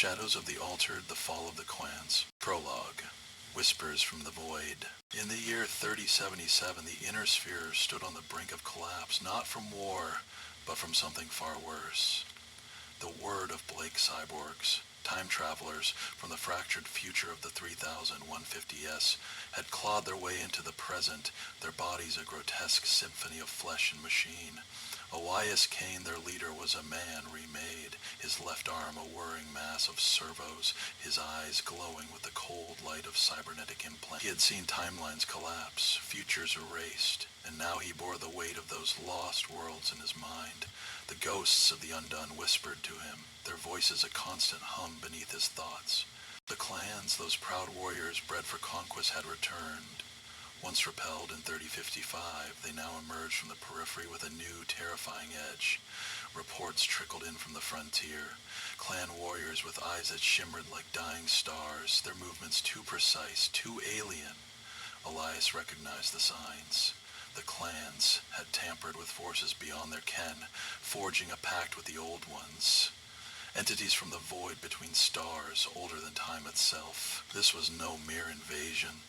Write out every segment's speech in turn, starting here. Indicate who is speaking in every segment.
Speaker 1: Shadows of the Altered, the Fall of the Clans. Prologue. Whispers from the Void. In the year 3077, the Inner Sphere stood on the brink of collapse, not from war, but from something far worse. The Word of Blake Cyborgs, time travelers from the fractured future of the 3150s, had clawed their way into the present, their bodies a grotesque symphony of flesh and machine. Elias Kane, their leader, was a man remade, his left arm a whirring mass of servos, his eyes glowing with the cold light of cybernetic implants. He had seen timelines collapse, futures erased, and now he bore the weight of those lost worlds in his mind. The ghosts of the undone whispered to him, their voices a constant hum beneath his thoughts. The clans, those proud warriors bred for conquest, had returned. Once repelled in 3055, they now emerged from the periphery with a new, terrifying edge. Reports trickled in from the frontier. Clan warriors with eyes that shimmered like dying stars, their movements too precise, too alien. Elias recognized the signs. The clans had tampered with forces beyond their ken, forging a pact with the old ones. Entities from the void between stars, older than time itself. This was no mere invasion.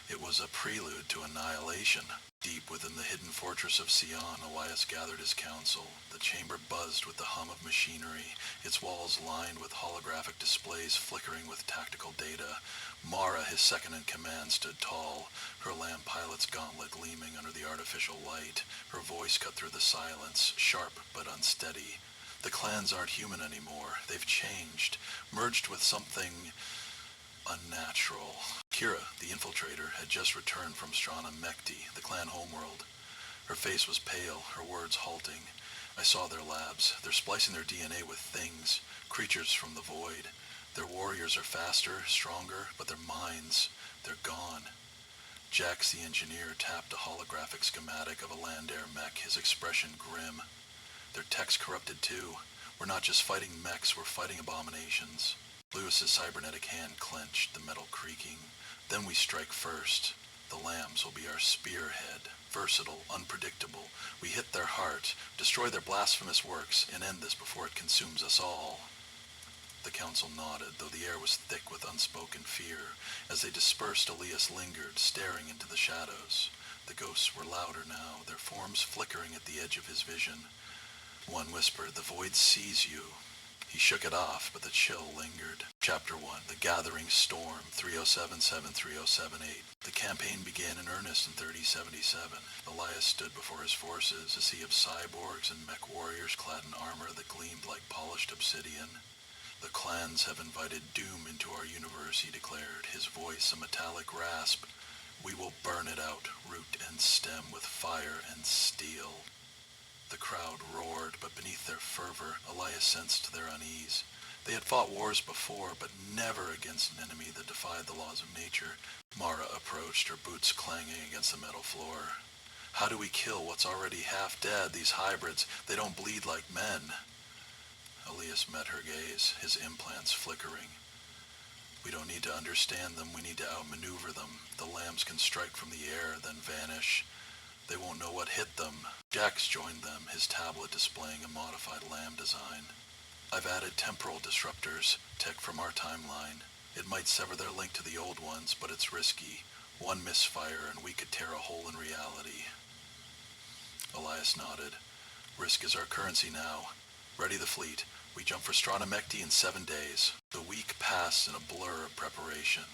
Speaker 1: It was a prelude to annihilation. Deep within the hidden fortress of Sion, Elias gathered his council. The chamber buzzed with the hum of machinery, its walls lined with holographic displays flickering with tactical data. Mara, his second-in-command, stood tall, her lamb pilot's gauntlet gleaming under the artificial light. Her voice cut through the silence, sharp but unsteady. The clans aren't human anymore. They've changed, merged with something unnatural. Kira, the infiltrator, had just returned from Strana Mekti, the clan homeworld. Her face was pale, her words halting. I saw their labs. They're splicing their DNA with things, creatures from the void. Their warriors are faster, stronger, but their minds, they're gone. Jax, the engineer, tapped a holographic schematic of a land air mech, his expression grim. Their tech's corrupted too. We're not just fighting mechs, we're fighting abominations. Lewis's cybernetic hand clenched, the metal creaking. Then we strike first. The lambs will be our spearhead. Versatile, unpredictable. We hit their heart, destroy their blasphemous works, and end this before it consumes us all. The council nodded, though the air was thick with unspoken fear. As they dispersed, Elias lingered, staring into the shadows. The ghosts were louder now, their forms flickering at the edge of his vision. One whispered, "The void sees you." He shook it off, but the chill lingered. Chapter 1, The Gathering Storm, 3077-3078. The campaign began in earnest in 3077. Elias stood before his forces, a sea of cyborgs and mech warriors clad in armor that gleamed like polished obsidian. "The clans have invited doom into our universe," he declared, his voice a metallic rasp. "We will burn it out, root and stem, with fire and steel." The crowd roared, but beneath their fervor, Elias sensed their unease. They had fought wars before, but never against an enemy that defied the laws of nature. Mara approached, her boots clanging against the metal floor. "How do we kill what's already half dead? These hybrids, they don't bleed like men." Elias met her gaze, his implants flickering. "We don't need to understand them, we need to outmaneuver them. The lambs can strike from the air, then vanish. They won't know what hit them." Jax joined them, his tablet displaying a modified lamb design. "I've added temporal disruptors, tech from our timeline. It might sever their link to the old ones, but it's risky. One misfire and we could tear a hole in reality." Elias nodded. "Risk is our currency now. Ready the fleet. We jump for Strana Mekti in 7 days." The week passed in a blur of preparation.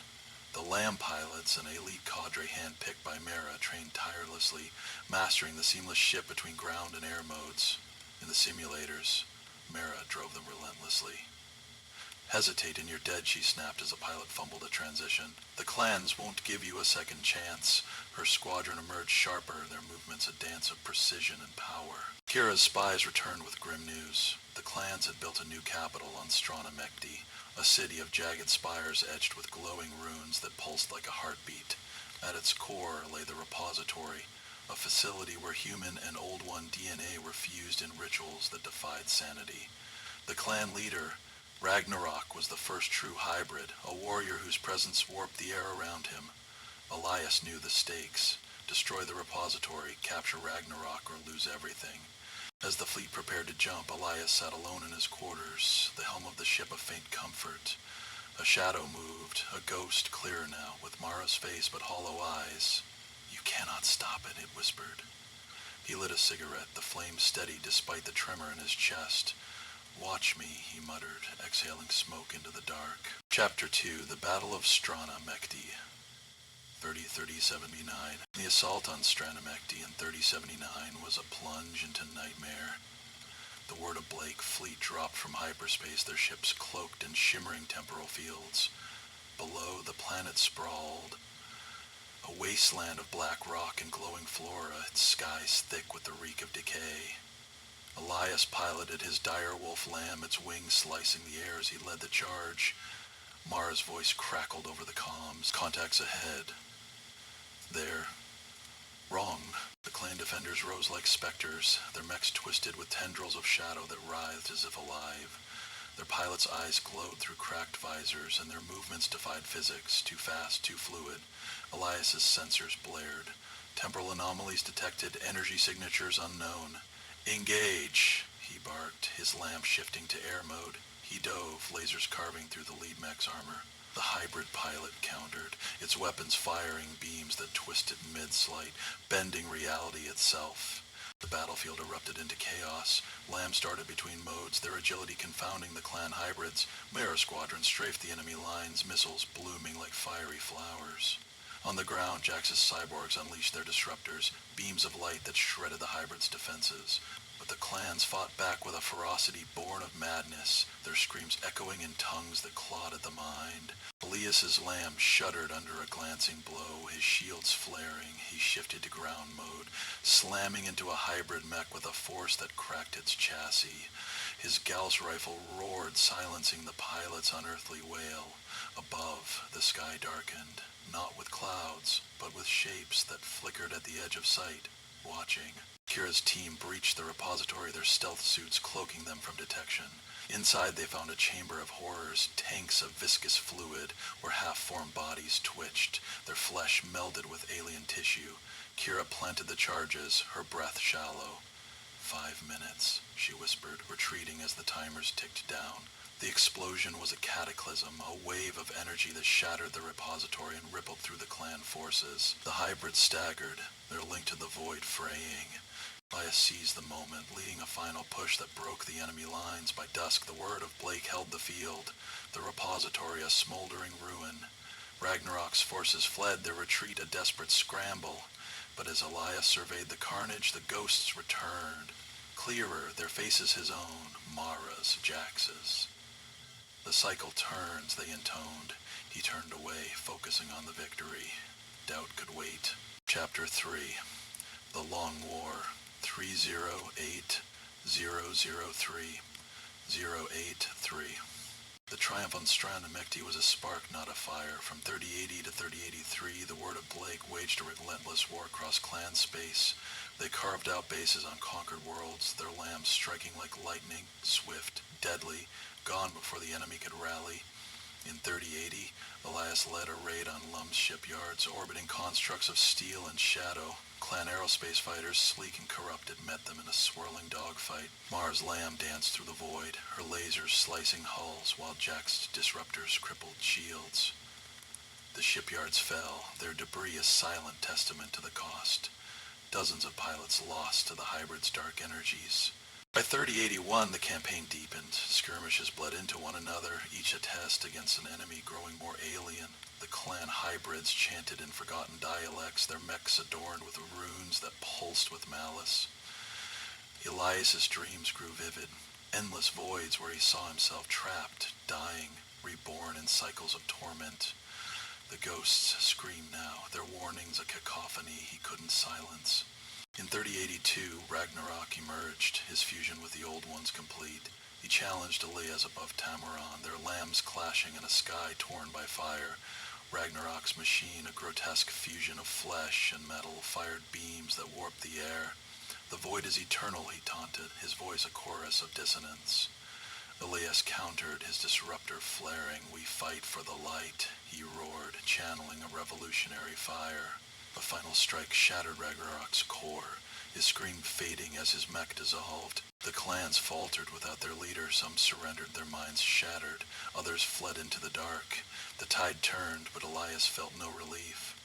Speaker 1: The lamb pilots, an elite cadre handpicked by Mara, trained tirelessly, mastering the seamless ship between ground and air modes. In the simulators, Mara drove them relentlessly. "Hesitate and you're dead," she snapped as a pilot fumbled a transition. "The clans won't give you a second chance." Her squadron emerged sharper, their movements a dance of precision and power. Kira's spies returned with grim news. The clans had built a new capital on Strana Mekti, a city of jagged spires etched with glowing runes that pulsed like a heartbeat. At its core lay the repository, a facility where human and Old One DNA were fused in rituals that defied sanity. The clan leader, Ragnarok, was the first true hybrid, a warrior whose presence warped the air around him. Elias knew the stakes. Destroy the repository, capture Ragnarok, or lose everything. As the fleet prepared to jump, Elias sat alone in his quarters, the helm of the ship a faint comfort. A shadow moved, a ghost clearer now, with Mara's face but hollow eyes. "You cannot stop it," it whispered. He lit a cigarette, the flame steady despite the tremor in his chest. "Watch me," he muttered, exhaling smoke into the dark. Chapter 2, The Battle of Stranamekti, 3079. The assault on Stranamekti in 3079 was a plunge into nightmare. The Word of Blake fleet dropped from hyperspace, their ships cloaked in shimmering temporal fields. Below, the planet sprawled, a wasteland of black rock and glowing flora, its skies thick with the reek of decay. Elias piloted his dire wolf lamb, its wings slicing the air as he led the charge. Mara's voice crackled over the comms. "Contacts ahead." "There." "Wrong." The clan defenders rose like specters, their mechs twisted with tendrils of shadow that writhed as if alive. Their pilots' eyes glowed through cracked visors, and their movements defied physics, too fast, too fluid. Elias's sensors blared. Temporal anomalies detected, energy signatures unknown. "Engage!" he barked, his lamp shifting to air mode. He dove, lasers carving through the lead mech's armor. The hybrid pilot countered, its weapons firing beams that twisted mid-slight, bending reality itself. The battlefield erupted into chaos. Lambs darted between modes, their agility confounding the clan hybrids. Mirror squadrons strafed the enemy lines, missiles blooming like fiery flowers. On the ground, Jax's cyborgs unleashed their disruptors, beams of light that shredded the hybrids' defenses. But the clans fought back with a ferocity born of madness, their screams echoing in tongues that clawed at the mind. Elias's lamb shuddered under a glancing blow, his shields flaring. He shifted to ground mode, slamming into a hybrid mech with a force that cracked its chassis. His Gauss rifle roared, silencing the pilot's unearthly wail. Above, the sky darkened, not with clouds, but with shapes that flickered at the edge of sight, watching. Kira's team breached the repository, their stealth suits cloaking them from detection. Inside they found a chamber of horrors, tanks of viscous fluid where half-formed bodies twitched, their flesh melded with alien tissue. Kira planted the charges, her breath shallow. 5 minutes, she whispered, retreating as the timers ticked down. The explosion was a cataclysm, a wave of energy that shattered the repository and rippled through the clan forces. The hybrids staggered, their link to the void fraying. Elias seized the moment, leading a final push that broke the enemy lines. By dusk, the Word of Blake held the field, the repository a smoldering ruin. Ragnarok's forces fled, their retreat a desperate scramble. But as Elias surveyed the carnage, the ghosts returned. Clearer, their faces his own, Mara's, Jax's. "The cycle turns," they intoned. He turned away, focusing on the victory. Doubt could wait. Chapter 3, The Long War, 308003-083. The triumph on Stranamekti was a spark, not a fire. From 3080 to 3083, the Word of Blake waged a relentless war across clan space. They carved out bases on conquered worlds, their lambs striking like lightning, swift, deadly, gone before the enemy could rally. In 3080, Elias led a raid on Lum's shipyards, orbiting constructs of steel and shadow. Clan aerospace fighters, sleek and corrupted, met them in a swirling dogfight. Mars Lamb danced through the void, her lasers slicing hulls, while Jax's disruptors crippled shields. The shipyards fell, their debris a silent testament to the cost. Dozens of pilots lost to the hybrid's dark energies. By 3081, the campaign deepened. Skirmishes bled into one another, each a test against an enemy growing more alien. The clan hybrids chanted in forgotten dialects, their mechs adorned with runes that pulsed with malice. Elias's dreams grew vivid, endless voids where he saw himself trapped, dying, reborn in cycles of torment. The ghosts screamed now, their warnings a cacophony he couldn't silence. In 3082, Ragnarok emerged, his fusion with the Old Ones complete. He challenged Elias above Tamaran, their lambs clashing in a sky torn by fire. Ragnarok's machine, a grotesque fusion of flesh and metal, fired beams that warped the air. "The void is eternal," he taunted, his voice a chorus of dissonance. Elias countered, his disruptor flaring. "We fight for the light," he roared, channeling a revolutionary fire. A final strike shattered Ragnarok's core. his scream fading as his mech dissolved. The clans faltered without their leader. Some surrendered, their minds shattered. Others fled into the dark. The tide turned, but Elias felt no relief,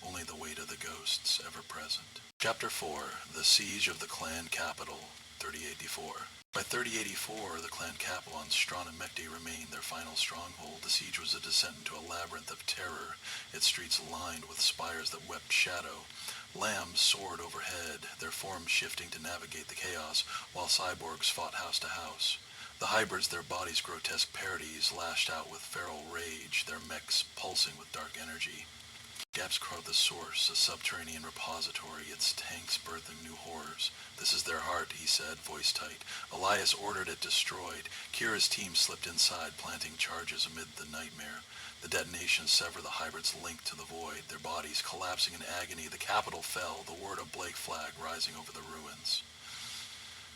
Speaker 1: only the weight of the ghosts ever present. Chapter 4. The Siege of the Clan Capital, 3084. By 3084, the clan capital on Strawnamekti remained their final stronghold. The siege was a descent into a labyrinth of terror, its streets lined with spires that wept shadow. Lambs soared overhead, their forms shifting to navigate the chaos, while cyborgs fought house to house. The hybrids, their bodies grotesque parodies, lashed out with feral rage, their mechs pulsing with dark energy. Gaps crowed the source, a subterranean repository, its tanks birthing new horrors. This is their heart, he said, voice tight. Elias ordered it destroyed. Kira's team slipped inside, planting charges amid the nightmare. The detonations severed the hybrids' link to the void, their bodies collapsing in agony. The capital fell, the Word of Blake flag rising over the ruins.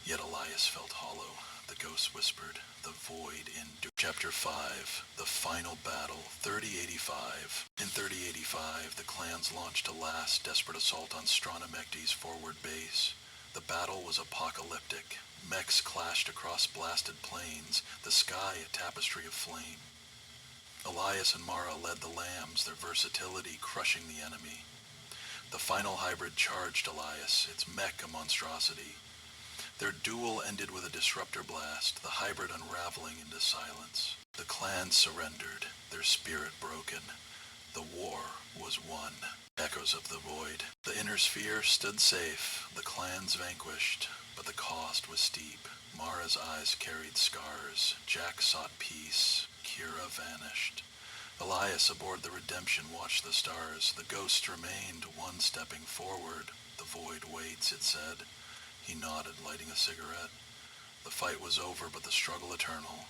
Speaker 1: Yet Elias felt hollow. The ghost whispered, the void endured. Chapter 5. The Final Battle, 3085. In 3085, the clans launched a last desperate assault on Strawnamekti's forward base. The battle was apocalyptic. Mechs clashed across blasted plains, the sky a tapestry of flame. Elias and Mara led the lambs, their versatility crushing the enemy. The final hybrid charged Elias, its mech a monstrosity. Their duel ended with a disruptor blast, the hybrid unraveling into silence. The clans surrendered, their spirit broken. The war was won. Echoes of the void. The inner sphere stood safe, the clans vanquished, but the cost was steep. Mara's eyes carried scars. Jack sought peace. Kira vanished. Elias aboard the Redemption watched the stars. The ghosts remained, one stepping forward. The void waits, it said. He nodded, lighting a cigarette. The fight was over, but the struggle eternal.